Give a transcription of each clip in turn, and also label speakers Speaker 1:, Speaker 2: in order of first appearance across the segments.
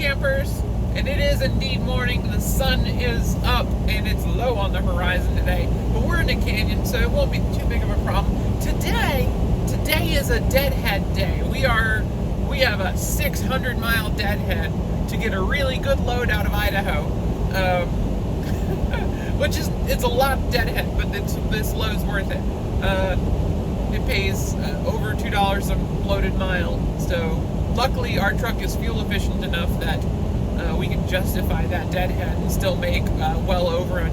Speaker 1: campers, and it is indeed morning. The sun is up and it's low on the horizon today, but we're in a canyon, so it won't be too big of a problem. Today is a deadhead day. We have a 600-mile deadhead to get a really good load out of Idaho, which it's a lot deadhead, but this load's worth it. It pays over $2 a loaded mile, so luckily our truck is fuel efficient enough that we can justify that deadhead and still make well over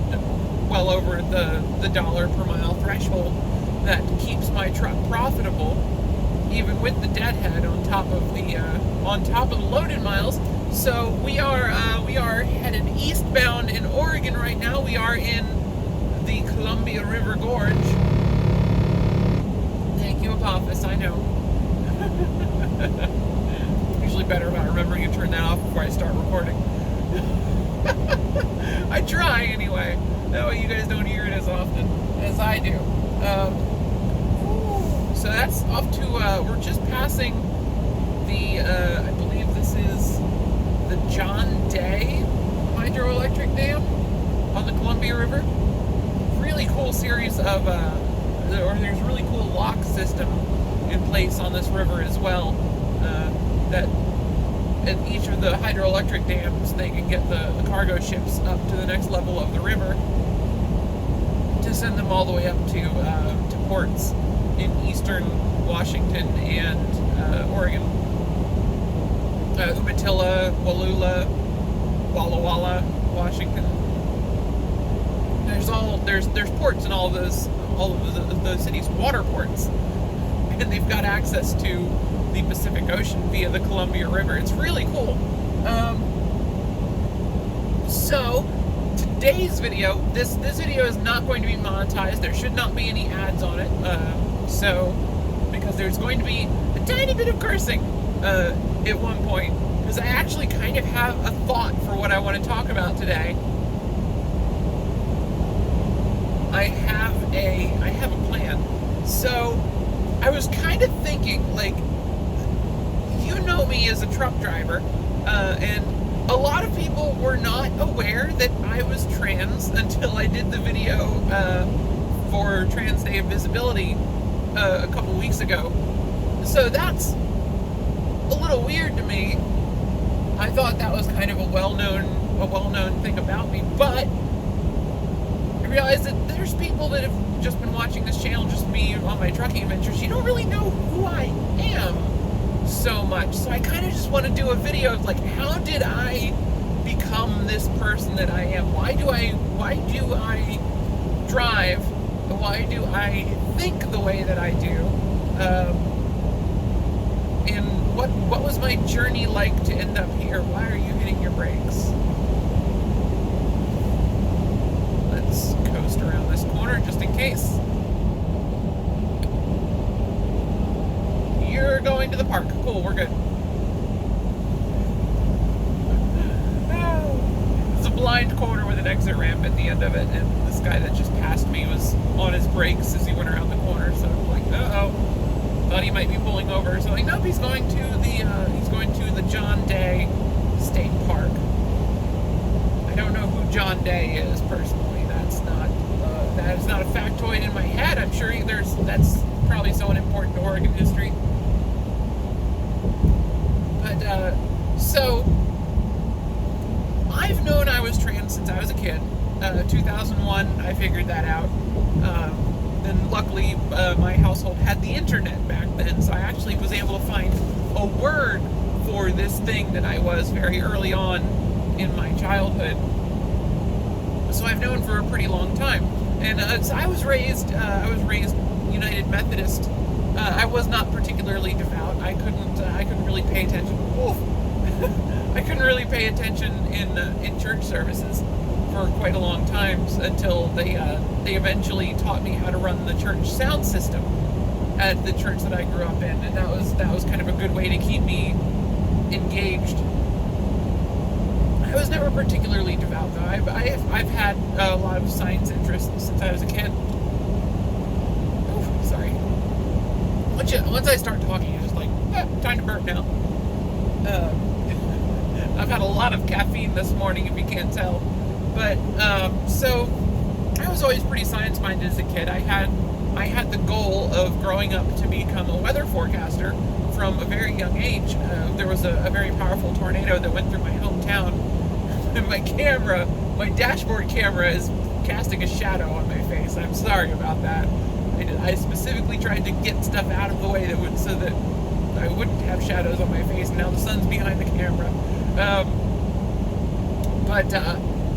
Speaker 1: the dollar per mile threshold that keeps my truck profitable, even with the deadhead on top of the loaded miles. So we are headed eastbound in Oregon right now. We are in the Columbia River Gorge. Thank you, Apophis. I know. Usually better about remembering to turn that off before I start recording. I try anyway. That way you guys don't hear it as often as I do. So that's off to, we're just passing the, I believe this is the John Day hydroelectric dam on the Columbia River. Really cool series of, there's a really cool lock system in place on this river as well, that at each of the hydroelectric dams they can get the cargo ships up to the next level of the river to send them all the way up to ports in eastern Washington and Oregon. Umatilla, Walla Walla, Washington. There's ports in all of those cities, water ports, and they've got access to the Pacific Ocean via the Columbia River. It's really cool. So today's video, this video is not going to be monetized. There should not be any ads on it. Because there's going to be a tiny bit of cursing at one point, because I actually kind of have a thought for what I want to talk about today. I have a plan. So I was kind of thinking, like, you know me as a truck driver, and a lot of people were not aware that I was trans until I did the video for Trans Day of Visibility a couple weeks ago. So that's a little weird to me. I thought that was kind of a well-known thing about me, but I realized that there's people that have just been watching this channel, just me on my trucking adventures. You don't really know who I am so much. So I kind of just want to do a video of, like, how did I become this person that I am? Why do I drive? Why do I think the way that I do? And what was my journey like to end up here? Why are you hitting your brakes? Let's coast around this corner just in case. You're going to the park. Cool, we're good. It's a blind corner with an exit ramp at the end of it, and this guy that just passed me was on his brakes as he went around the corner, so I'm like, uh-oh. Thought he might be pulling over, so like, nope, he's going to the John Day State Park. I don't know who John Day is personally. That is not a factoid in my head. I'm sure that's probably someone important to Oregon history. But so I've known I was trans since I was a kid. 2001, I figured that out. And luckily, my household had the internet back then, so I actually was able to find a word for this thing that I was very early on in my childhood. So I've known for a pretty long time. And so I was raised United Methodist. I was not particularly devout. I couldn't really pay attention. I couldn't really pay attention in church services for quite a long time until they eventually taught me how to run the church sound system at the church that I grew up in, and that was kind of a good way to keep me engaged. I was never particularly devout though. I've had a lot of science interests since I was a kid. Oof, sorry. Once I start talking, you're just like, time to burp now. I've had a lot of caffeine this morning, if you can't tell. But so I was always pretty science-minded as a kid. I had the goal of growing up to become a weather forecaster from a very young age. There was a very powerful tornado that went through my hometown, and my dashboard camera is casting a shadow on my face. I'm sorry about that. I specifically tried to get stuff out of the way so that I wouldn't have shadows on my face, and now the sun's behind the camera.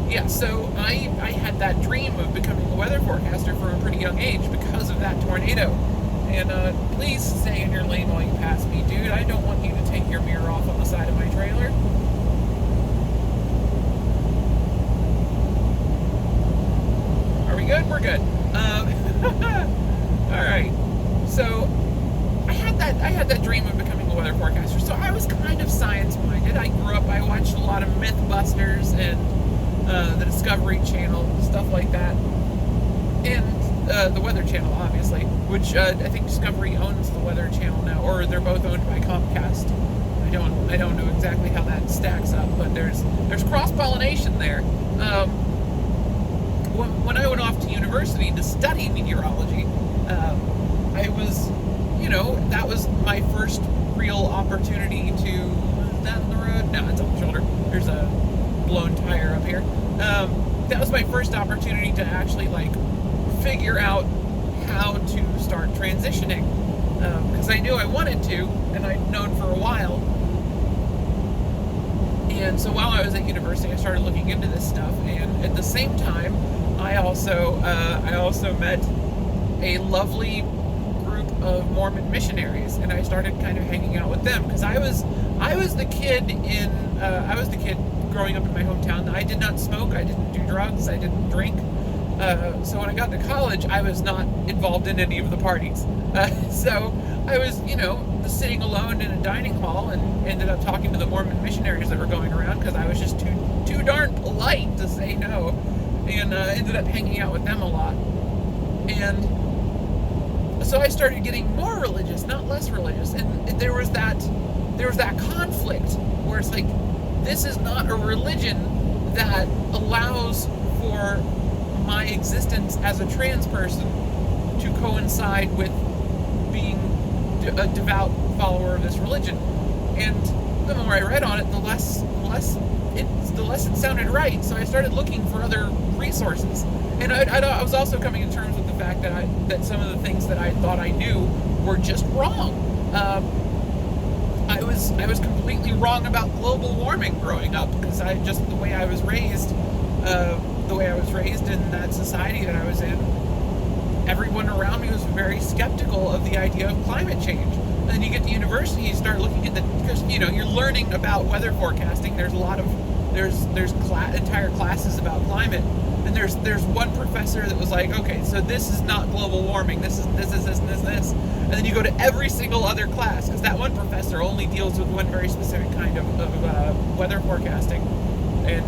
Speaker 1: Yeah, so I had that dream of becoming a weather forecaster from a pretty young age because of that tornado. And please stay in your lane while you pass me, dude. I don't want you to take your mirror off on the side of my trailer. Are we good? We're good. All right. So I had that dream of becoming a weather forecaster. So I was kind of science-minded. I grew up. I watched a lot of Mythbusters and the Discovery Channel, stuff like that, and the Weather Channel, obviously, which I think Discovery owns the Weather Channel now, or they're both owned by Comcast. I don't know exactly how that stacks up, but there's cross-pollination there. When I went off to university to study meteorology, I was, that was my first real opportunity to, down the road? No, it's on the shoulder. There's a blown tire up here. That was my first opportunity to actually, figure out how to start transitioning. Because I knew I wanted to, and I'd known for a while. And so while I was at university, I started looking into this stuff, and at the same time, I also met a lovely group of Mormon missionaries, and I started kind of hanging out with them because I was the kid growing up in my hometown. I did not smoke, I didn't do drugs, I didn't drink. So when I got to college, I was not involved in any of the parties. So I was, sitting alone in a dining hall and ended up talking to the Mormon missionaries that were going around because I was just too darn polite to say no, and ended up hanging out with them a lot. And so I started getting more religious, not less religious, and there was that conflict where it's like, this is not a religion that allows for my existence as a trans person to coincide with being a devout follower of this religion. And the more I read on it, the less it sounded right. So I started looking for other resources. And I was also coming to terms with the fact that some of the things that I thought I knew were just wrong. I was completely wrong about global warming growing up because the way I was raised in that society that I was in, everyone around me was very skeptical of the idea of climate change. And then you get to university, you start looking at because you're learning about weather forecasting. There's entire classes about climate, and there's one professor that was like, okay, so this is not global warming, this is this, and then you go to every single other class because that one professor only deals with one very specific kind of weather forecasting, and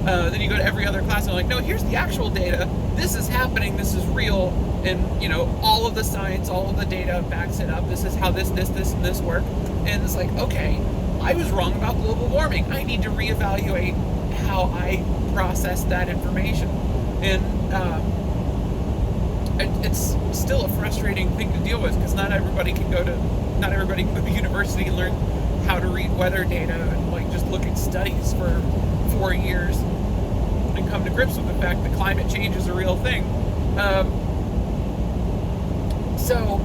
Speaker 1: then you go to every other class and they're like, no, here's the actual data, this is happening, this is real, and all of the science, all of the data backs it up, this is how this and this work. And it's like, okay, I was wrong about global warming, I need to reevaluate how I process that information. And it's still a frustrating thing to deal with because not everybody can go to university and learn how to read weather data and just look at studies for 4 years and come to grips with the fact that climate change is a real thing. So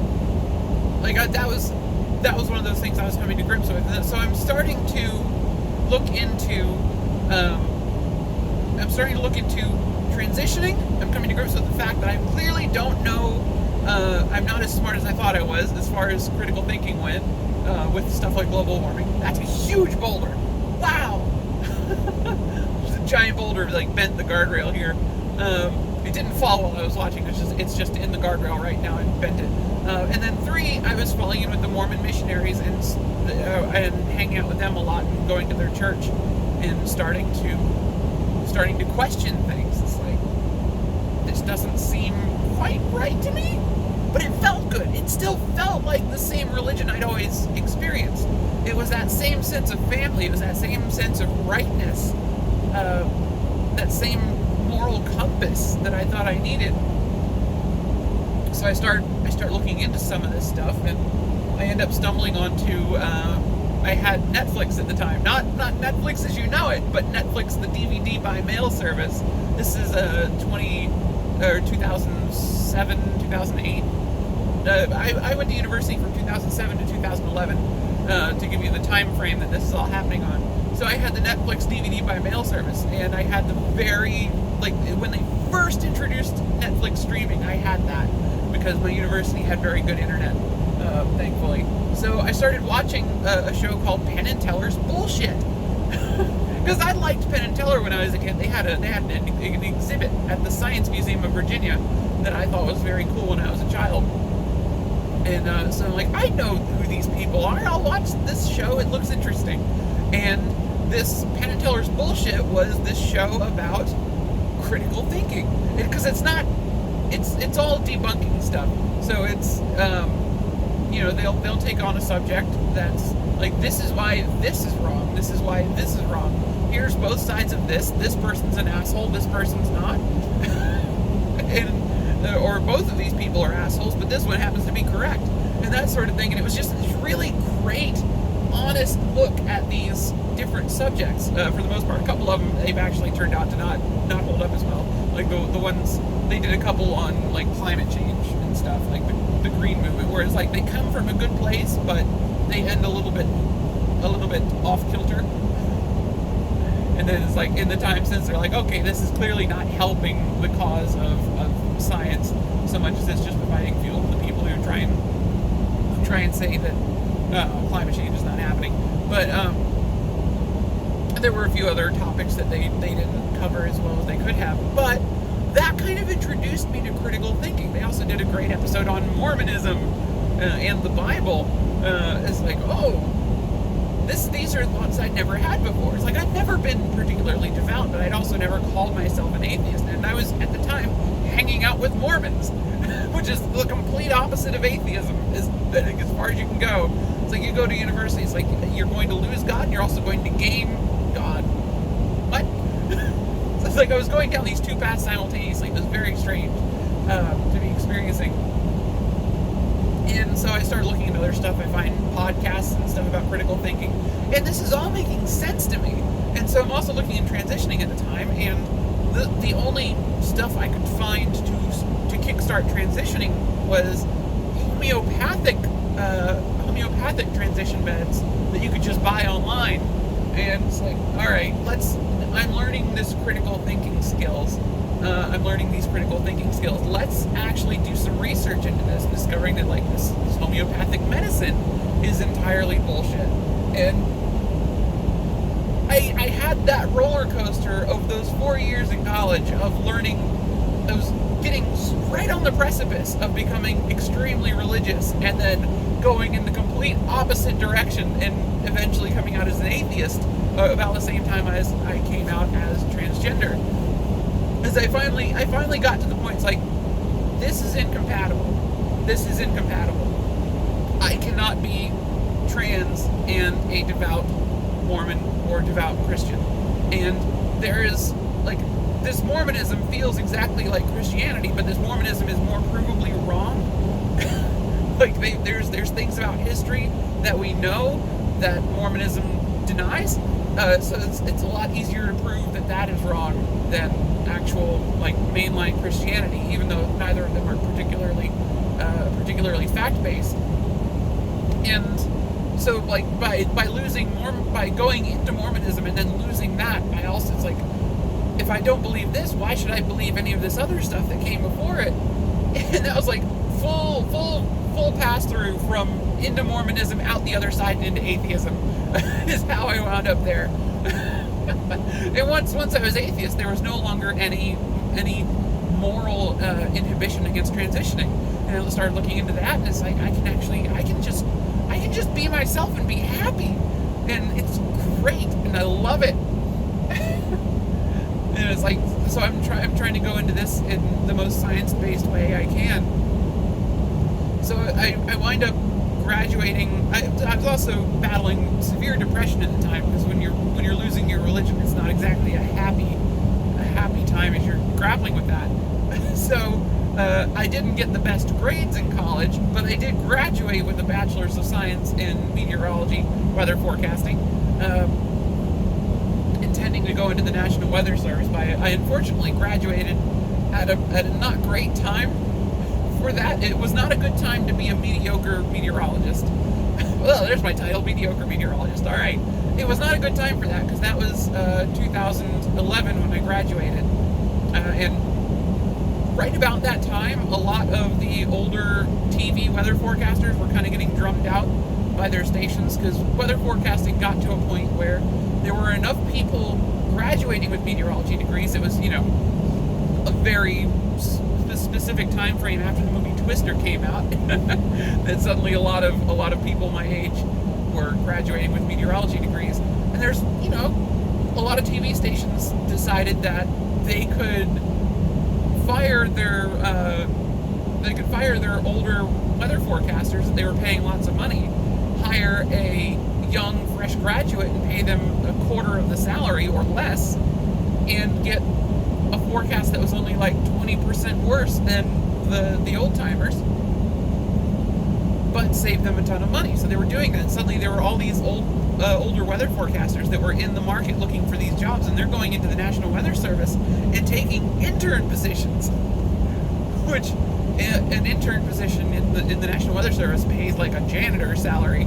Speaker 1: that was one of those things I was coming to grips with. So I'm starting to look into transitioning. I'm coming to grips with the fact that I clearly don't know. I'm not as smart as I thought I was as far as critical thinking went with stuff like global warming. That's a huge boulder. Wow. Just a giant boulder bent the guardrail here. It didn't fall while I was watching. It's just in the guardrail right now and bent it. And then 3, I was falling in with the Mormon missionaries and hanging out with them a lot and going to their church and starting to question things. It's like, this doesn't seem quite right to me, but it felt good. It still felt like the same religion I'd always experienced. It was that same sense of family. It was that same sense of rightness, that same moral compass that I thought I needed. So I start looking into some of this stuff, and I end up stumbling onto. I had Netflix at the time, not Netflix as you know it, but Netflix, the DVD by mail service. This is 2007, 2008. I went to university from 2007 to 2011 to give you the time frame that this is all happening on. So I had the Netflix DVD by mail service, and I had the when they first introduced Netflix streaming, I had that because my university had very good internet, thankfully. So I started watching a show called Penn and Teller's Bullshit. Because I liked Penn and Teller when I was a kid. They had an exhibit at the Science Museum of Virginia that I thought was very cool when I was a child. And so I'm like, I know who these people are. I'll watch this show. It looks interesting. And this Penn and Teller's Bullshit was this show about critical thinking. Because it's all debunking stuff. So it's, they'll take on a subject that's like, this is why this is wrong. This is why this is wrong. Here's both sides of this. This person's an asshole. This person's not. Or both of these people are assholes, but this one happens to be correct. And that sort of thing. And it was just this really great, honest look at these different subjects. For the most part, a couple of them, they've actually turned out to not hold up as well. Like the ones, they did a couple on like climate change and stuff, like the green movement, where it's like they come from a good place, but they end a little bit off kilter. And then it's like in the time since, they're like, okay, this is clearly not helping the cause of science so much as it's just providing fuel to the people who try and say that climate change is not happening. But there were a few other topics that they didn't cover as well as they could have. But that kind of introduced me to critical thinking. They also did a great episode on Mormonism and the Bible. It's like, these are thoughts I'd never had before. It's like, I'd never been particularly devout, but I'd also never called myself an atheist. And I was, at the time, hanging out with Mormons, which is the complete opposite of atheism, is I think as far as you can go. It's like, you go to university, it's like, you're going to lose God, and you're also going to gain God. What? So it's like I was going down these two paths simultaneously. It was very strange to be experiencing. And so I started looking into other stuff. I find podcasts and stuff about critical thinking. And this is all making sense to me. And so I'm also looking at transitioning at the time. And the only stuff I could find to kickstart transitioning was homeopathic transition beds that you could just buy online. And it's like, all right, I'm learning this critical thinking skills. Let's actually do some research into this, discovering that like this homeopathic medicine is entirely bullshit. And I had that roller coaster of those 4 years in college of learning. I was getting right on the precipice of becoming extremely religious and then going in the complete opposite direction and eventually coming out as an atheist about the same time as I came out as transgender. As I finally got to the point, it's like, this is incompatible. I cannot be trans and a devout Mormon or devout Christian. And there is, like, this Mormonism feels exactly like Christianity, but this Mormonism is more provably wrong. Like, there's things about history that we know that Mormonism denies. So it's a lot easier to prove that is wrong than actual, like, mainline Christianity, even though neither of them are particularly fact-based. And so, like, by going into Mormonism and then losing that, I also, it's like, if I don't believe this, why should I believe any of this other stuff that came before it? And that was like full pass through from into Mormonism, out the other side, and into atheism is how I wound up there. And once I was atheist, there was no longer any moral inhibition against transitioning. And I started looking into that, and it's like, I can just be myself and be happy, and it's great, and I love it. And it's like, so I'm trying to go into this in the most science-based way I can. So I wind up graduating, I was also battling severe depression at the time, because when you're losing your religion, it's not exactly a happy time as you're grappling with that. So I didn't get the best grades in college, but I did graduate with a Bachelor's of Science in Meteorology, Weather Forecasting, intending to go into the National Weather Service. But I unfortunately graduated at a not great time for that. It was not a good time to be a mediocre meteorologist. Well, there's my title, mediocre meteorologist. All right. It was not a good time for that, because that was 2011 when I graduated. And right about that time, a lot of the older TV weather forecasters were kind of getting drummed out by their stations, because weather forecasting got to a point where there were enough people graduating with meteorology degrees. It was, a very specific time frame after the movie Twister came out that suddenly a lot of people my age were graduating with meteorology degrees. And there's, a lot of TV stations decided that they could fire their older weather forecasters that they were paying lots of money, hire a young fresh graduate and pay them a quarter of the salary or less, and get a forecast that was only like 20% worse than the old timers, but saved them a ton of money. So they were doing that. And suddenly there were all these older weather forecasters that were in the market looking for these jobs, and they're going into the National Weather Service and taking intern positions, which an intern position in the National Weather Service pays like a janitor salary.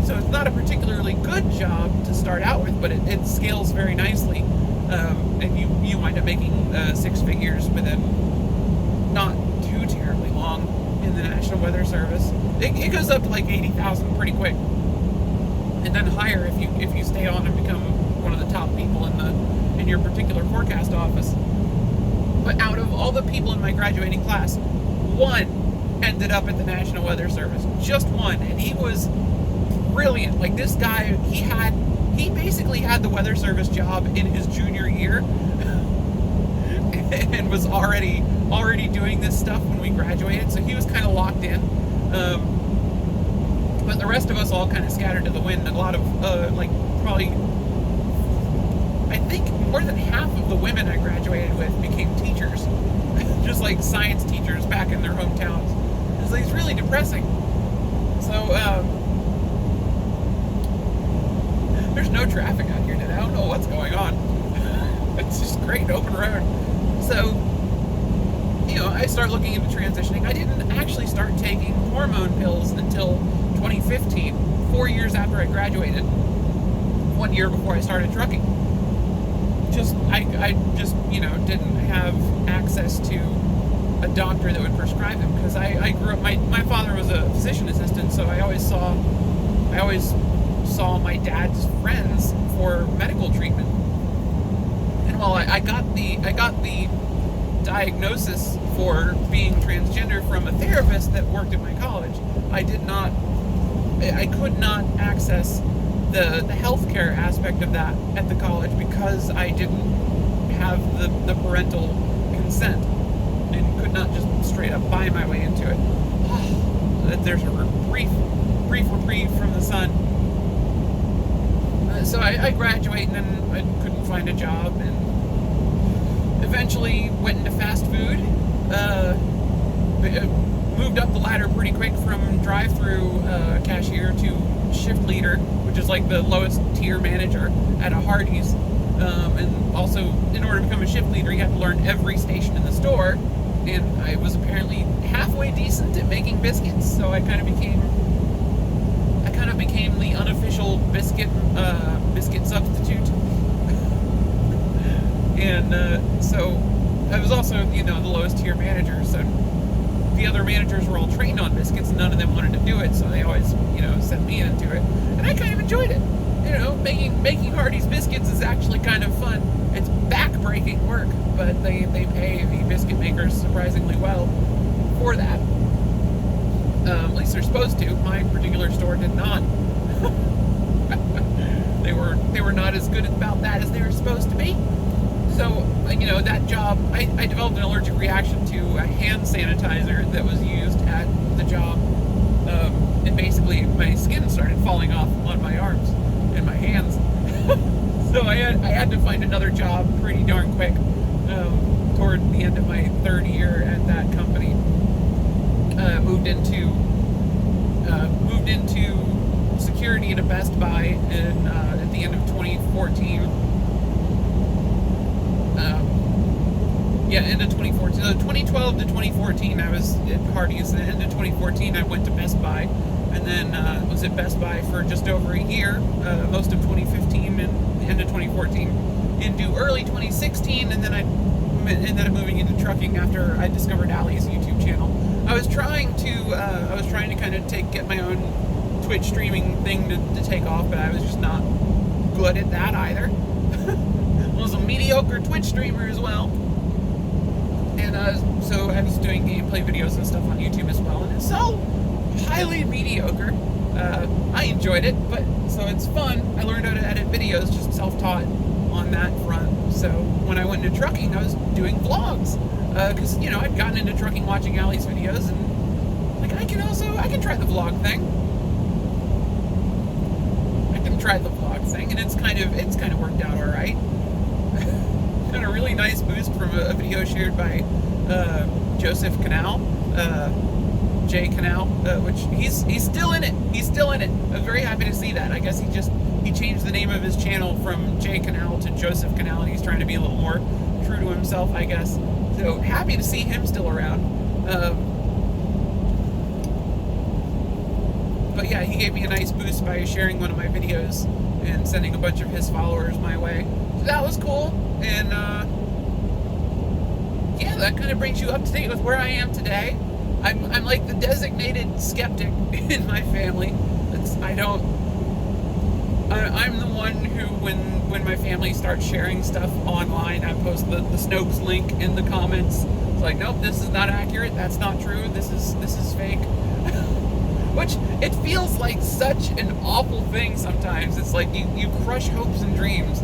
Speaker 1: So it's not a particularly good job to start out with, but it scales very nicely, and you wind up making six figures within not too terribly long in the National Weather Service. It goes up to like 80,000 pretty quick, and then higher if you stay on and become one of the top people in your particular forecast office. But out of all the people in my graduating class, one ended up at the National Weather Service. Just one, and he was brilliant. Like, this guy, he basically had the Weather Service job in his junior year, and was already doing this stuff when we graduated. So he was kind of locked in. But the rest of us all kind of scattered to the wind. A lot of probably, I think more than half of the women I graduated with became teachers, just like science teachers back in their hometowns. It's really depressing. So there's no traffic out here today. I don't know what's going on. It's just great, open road. So, I start looking into transitioning. I didn't actually start taking hormone pills until 2015, 4 years after I graduated, 1 year before I started trucking. I just didn't have access to a doctor that would prescribe them, because I grew up, my father was a physician assistant, so I always saw my dad's friends for medical treatment. And while I got the diagnosis for being transgender from a therapist that worked at my college, I could not access the healthcare aspect of that at the college, because I didn't have the parental consent and could not just straight up buy my way into it. There's a brief reprieve from the sun. So I graduated, and then I couldn't find a job, and eventually went into fast food. Moved up the ladder pretty quick from drive-through cashier to shift leader, which is like the lowest tier manager at a Hardee's. And also, in order to become a shift leader, you have to learn every station in the store. And I was apparently halfway decent at making biscuits, so I kind of became the unofficial biscuit substitute. And so I was also, the lowest tier manager. So the other managers were all trained on biscuits, and none of them wanted to do it. So they always, sent me into it, and I kind of enjoyed it. Making Hardee's biscuits is actually kind of fun. It's back-breaking work, but they pay the biscuit makers surprisingly well for that. At least they're supposed to. My particular store did not. They were not as good about that as they were supposed to be. So, that job, I developed an allergic reaction to a hand sanitizer that was used at the job. and basically my skin started falling off on my arms and my hands. So I had to find another job pretty darn quick toward the end of my third year at that company. Moved into security at a Best Buy at the end of 2014. End of 2014. So 2012 to 2014, I was at Hardee's. At the end of 2014, I went to Best Buy, and then was at Best Buy for just over a year, most of 2015 and the end of 2014, into early 2016, and then I ended up moving into trucking after I discovered Allie's YouTube channel. I was trying to kind of get my own Twitch streaming thing to take off, but I was just not good at that either. I was a mediocre Twitch streamer as well. And so I was doing gameplay videos and stuff on YouTube as well, and it's so highly mediocre. I enjoyed it, but so it's fun. I learned how to edit videos, just self-taught on that front. So when I went into trucking, I was doing vlogs because I'd gotten into trucking watching Allie's videos, and like I can try the vlog thing. And it's kind of worked out all right. Got a really nice boost from a video shared by Joseph Canal, J Canal, which he's still in it. He's still in it. I was very happy to see that. I guess he changed the name of his channel from J Canal to Joseph Canal, and he's trying to be a little more true to himself, I guess. So happy to see him still around. But yeah, he gave me a nice boost by sharing one of my videos and sending a bunch of his followers my way. So that was cool. And that kind of brings you up to date with where I am today. I'm like the designated skeptic in my family. I'm the one who, when my family starts sharing stuff online, I post the Snopes link in the comments. It's like, nope, this is not accurate. That's not true. This is fake. Which, it feels like such an awful thing sometimes. It's like you crush hopes and dreams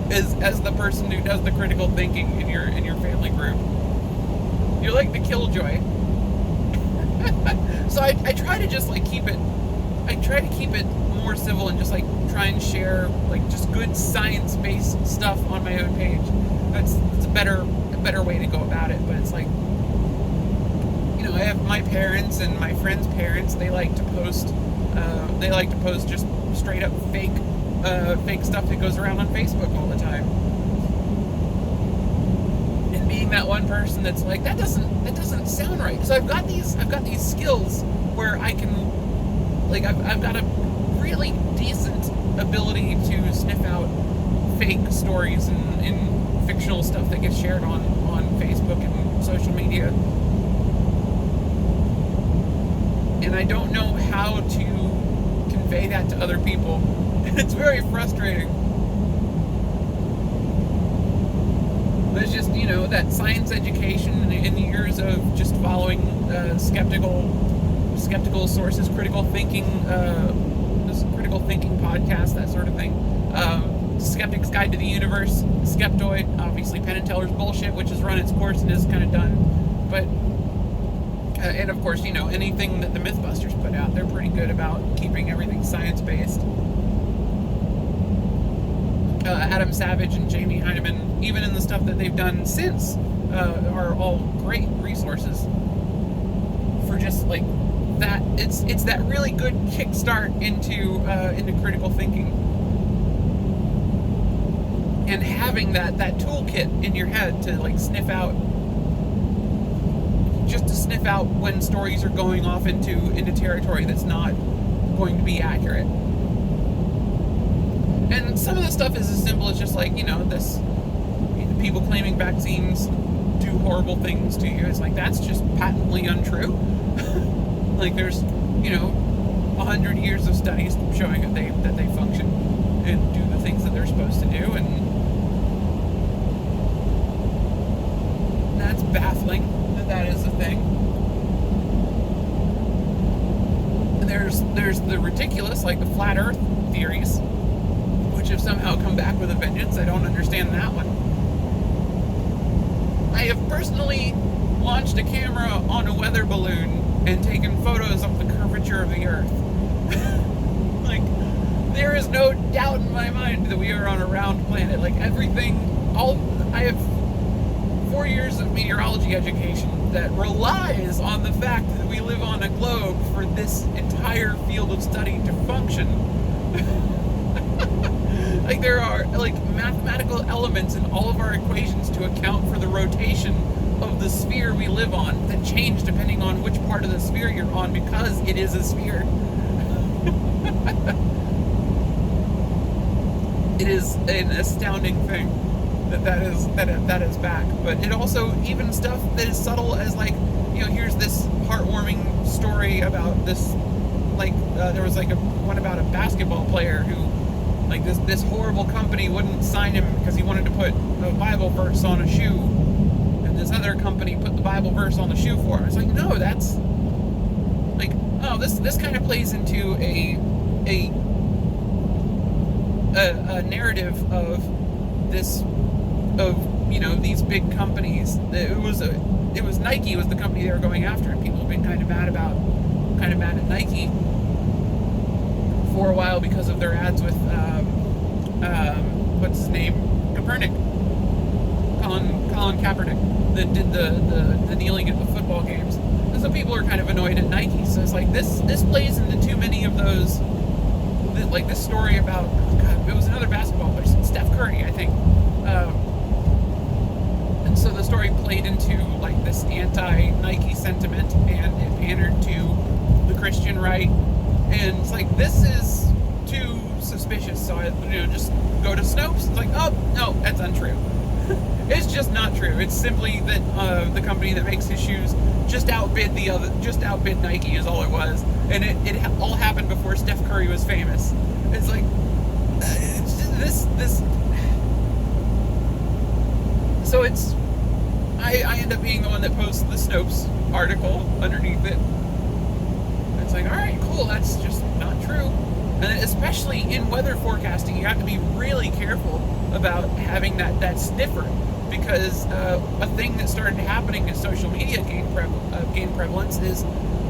Speaker 1: as the person who does the critical thinking in your family group. You're like the killjoy. So I try to just like keep it more civil and just like try and share like just good science-based stuff on my own page. It's a better way to go about it. But it's like, I have my parents and my friends' parents. They like to post just straight up fake stuff that goes around on Facebook all the time. And being that one person that's like, that doesn't sound right. So I've got these skills where I can, like, I've got a really decent ability to sniff out fake stories and fictional stuff that gets shared on Facebook and social media. And I don't know how to convey that to other people. It's very frustrating. There's just, that science education and years of just following skeptical sources, critical thinking podcast, that sort of thing. Skeptic's Guide to the Universe, Skeptoid, obviously Penn and Teller's Bullshit, which has run its course and is kind of done. But and of course, anything that the Mythbusters put out, they're pretty good about keeping everything science-based. Adam Savage and Jamie Heineman, even in the stuff that they've done since, are all great resources for just like that. It's that really good kickstart into critical thinking, and having that toolkit in your head to like sniff out when stories are going off into territory that's not going to be accurate. And some of the stuff is as simple as just like, people claiming vaccines do horrible things to you. It's like, that's just patently untrue. Like there's, 100 years of studies showing that they function and do the things that they're supposed to do, and that's baffling that is a thing. There's the ridiculous, like the flat earth theories, which have somehow come back with a vengeance. I don't understand that one. I have personally launched a camera on a weather balloon and taken photos of the curvature temperature of the Earth. Like, there is no doubt in my mind that we are on a round planet. Like, I have 4 years of meteorology education that relies on the fact that we live on a globe for this entire field of study to function. Like, there are, like, mathematical elements in all of our equations to account for the rotation of the sphere we live on that change depending on which part of the sphere you're on, because it is a sphere. It is an astounding thing that is back. But it also, even stuff that is subtle as, like, you know, here's this heartwarming story about this, like, there was like one about a basketball player who, like, this horrible company wouldn't sign him because he wanted to put a Bible verse on a shoe, and this other company put the Bible verse on the shoe for him. It's like, no, that's like, oh, this kind of plays into a narrative of this, of, you know, these big companies. It was Nike was the company they were going after, and people have been kind of mad at Nike for a while because of their ads with what's his name, Colin Kaepernick, that did the kneeling at the football games. And so people are kind of annoyed at Nike. So it's like, this plays into too many of those, like this story about, it was another basketball player, Steph Curry, I think. And so the story played into, like, this anti-Nike sentiment, and it pandered to the Christian right. And it's like, this is too suspicious, so I, just go to Snopes. It's like, oh, no, that's untrue. It's just not true. It's simply that the company that makes his shoes just outbid Nike is all it was. And it all happened before Steph Curry was famous. It's like, it's just this. So it's, I end up being the one that posts the Snopes article underneath it. It's like, all right, cool, that's just not true. And then, especially in weather forecasting, you have to be really careful about having that sniffer, because a thing that started happening as social media gained prevalence is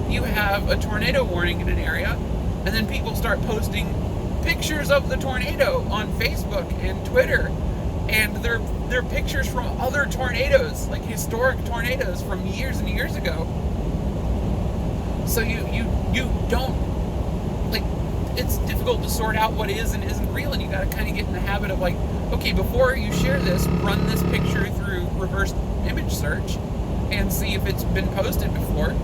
Speaker 1: you have a tornado warning in an area, and then people start posting pictures of the tornado on Facebook and Twitter, and they're pictures from other tornadoes, like historic tornadoes from years and years ago. So you don't, like, it's difficult to sort out what is and isn't real, and you gotta kind of get in the habit of, like, okay, before you share this, run this picture through reverse image search and see if it's been posted before.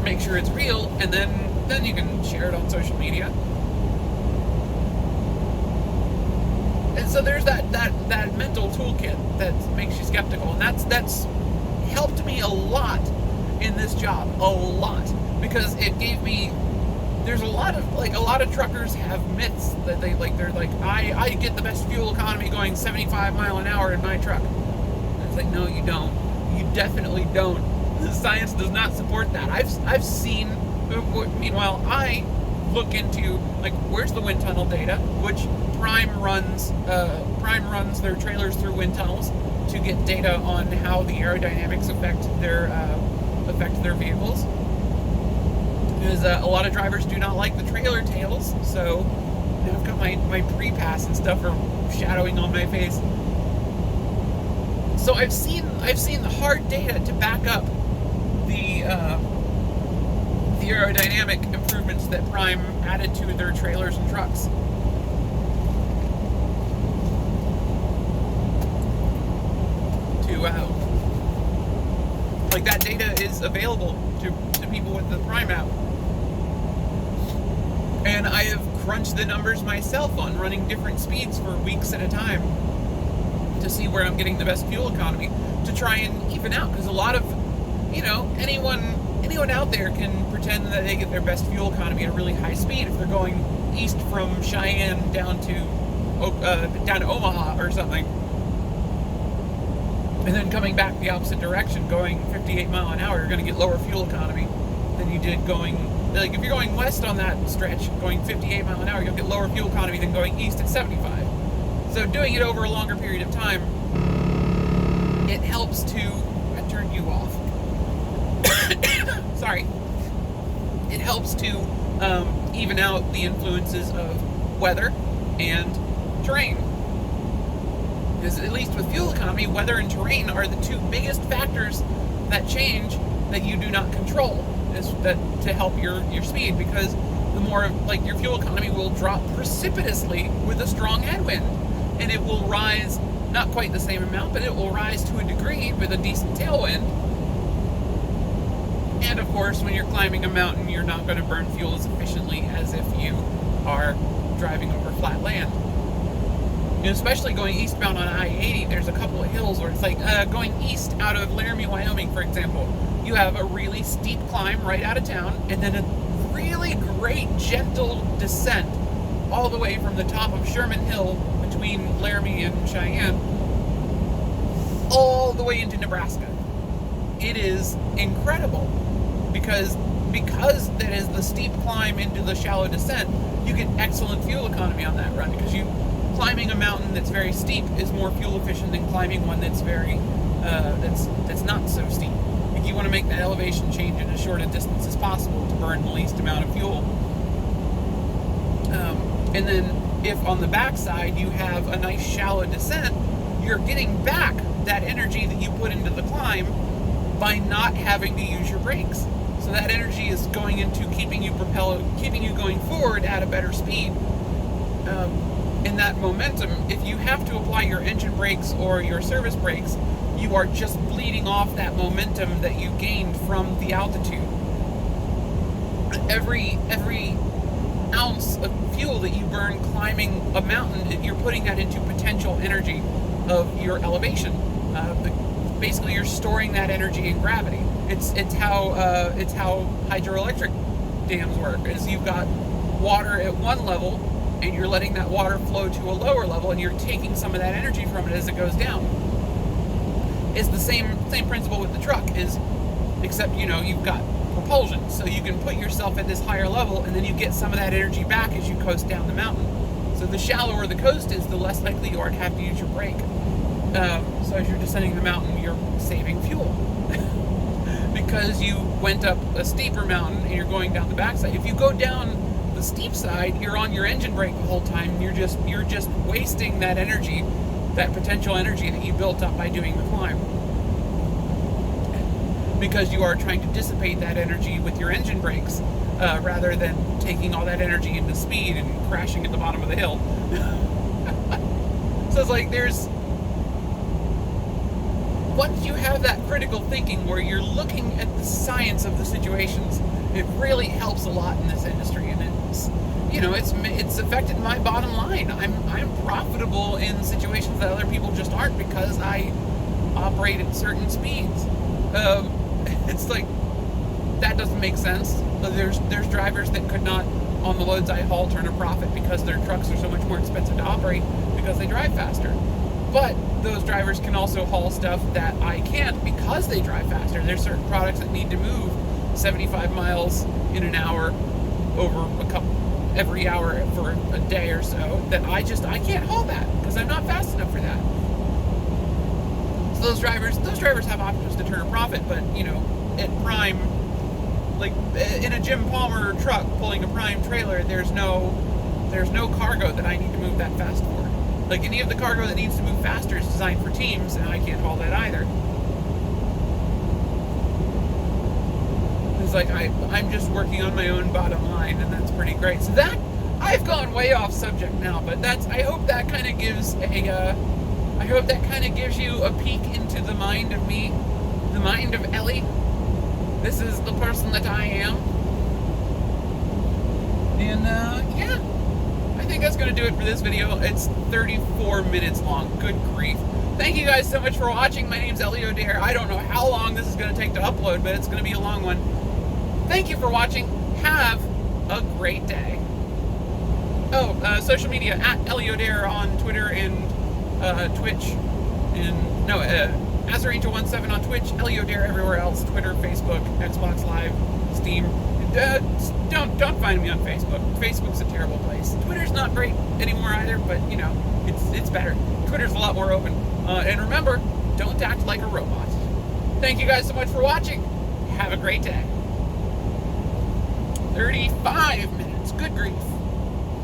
Speaker 1: Make sure it's real, and then you can share it on social media. And so there's that mental toolkit that makes you skeptical, and that's helped me a lot in this job, a lot, because it gave me, there's a lot of truckers have myths that they're like, I get the best fuel economy going 75 mile an hour in my truck. And it's like, no, you don't. You definitely don't. The science does not support that. I've seen, meanwhile, I look into, like, where's the wind tunnel data, which Prime runs their trailers through wind tunnels to get data on how the aerodynamics affect their vehicles. Because a lot of drivers do not like the trailer tails, so I've got my pre-pass and stuff are shadowing on my face. So I've seen the hard data to back up the aerodynamic improvements that Prime added to their trailers and trucks. Like, that data is available to people with the Prime app. And I have crunched the numbers myself on running different speeds for weeks at a time to see where I'm getting the best fuel economy, to try and even out, because a lot of, anyone out there can pretend that they get their best fuel economy at a really high speed if they're going east from Cheyenne down to Omaha or something, and then coming back the opposite direction, going 58 mile an hour, you're going to get lower fuel economy than you did going, like, if you're going west on that stretch, going 58 mile an hour, you'll get lower fuel economy than going east at 75. So doing it over a longer period of time, it helps to, I turned you off. Sorry. It helps to even out the influences of weather and terrain. Because at least with fuel economy, weather and terrain are the two biggest factors that change that you do not control to help your speed, because the more, like, your fuel economy will drop precipitously with a strong headwind, and it will rise not quite the same amount, but it will rise to a degree with a decent tailwind. And of course, when you're climbing a mountain, you're not going to burn fuel as efficiently as if you are driving over flat land. And especially going eastbound on I-80, there's a couple of hills where it's like going east out of Laramie, Wyoming, for example. You have a really steep climb right out of town, and then a really great gentle descent all the way from the top of Sherman Hill between Laramie and Cheyenne all the way into Nebraska. It is incredible because that is the steep climb into the shallow descent. You get excellent fuel economy on that run, because climbing a mountain that's very steep is more fuel efficient than climbing one that's very that's not so steep. If you want to make that elevation change in as short a distance as possible to burn the least amount of fuel. And then if on the backside you have a nice shallow descent, you're getting back that energy that you put into the climb by not having to use your brakes. So that energy is going into keeping you going forward at a better speed. In that momentum, if you have to apply your engine brakes or your service brakes, you are just bleeding off that momentum that you gained from the altitude. Every ounce of fuel that you burn climbing a mountain, you're putting that into potential energy of your elevation. Basically, you're storing that energy in gravity. It's how hydroelectric dams work. Is you've got water at one level, and you're letting that water flow to a lower level, and you're taking some of that energy from it as it goes down. It's the same principle with the truck, except you've got propulsion, so you can put yourself at this higher level, and then you get some of that energy back as you coast down the mountain. So the shallower the coast is, the less likely you are to have to use your brake. So as you're descending the mountain, you're saving fuel because you went up a steeper mountain and you're going down the backside. If you go down the steep side, you're on your engine brake the whole time, and you're just wasting that energy, that potential energy that you built up by doing the climb, because you are trying to dissipate that energy with your engine brakes rather than taking all that energy into speed and crashing at the bottom of the hill. So it's like once you have that critical thinking where you're looking at the science of the situations, it really helps a lot in this industry. And it's affected my bottom line. I'm profitable in situations that other people just aren't, because I operate at certain speeds. It's like, that doesn't make sense. There's drivers that could not, on the loads I haul, turn a profit because their trucks are so much more expensive to operate because they drive faster. But those drivers can also haul stuff that I can't because they drive faster. There's certain products that need to move 75 miles in an hour over every hour for a day or so that I can't haul that because I'm not fast enough for that. So those drivers have options to turn a profit, but at prime, like in a Jim Palmer truck pulling a prime trailer, there's no cargo that I need to move that fast for. Like, any of the cargo that needs to move faster is designed for teams, and I can't haul that either. It's like I'm just working on my own bottom line, and that's pretty great. So that, I've gone way off subject now, but I hope that kind of gives you a peek into the mind of me, the mind of Ellie. This is the person that I am. And yeah, I think that's going to do it for this video. It's 34 minutes long. Good grief. Thank you guys so much for watching. My name's Ellie O'Dare. I don't know how long this is going to take to upload, but it's going to be a long one. Thank you for watching. Have a great day. Oh, social media, at Ellie O'Dare on Twitter and Twitch. And no, Azarangel17 on Twitch, Ellie O'Dare everywhere else. Twitter, Facebook, Xbox Live, Steam. Don't find me on Facebook. Facebook's a terrible place. Twitter's not great anymore either, but it's better. Twitter's a lot more open. And remember, don't act like a robot. Thank you guys so much for watching. Have a great day. 35 minutes. Good grief.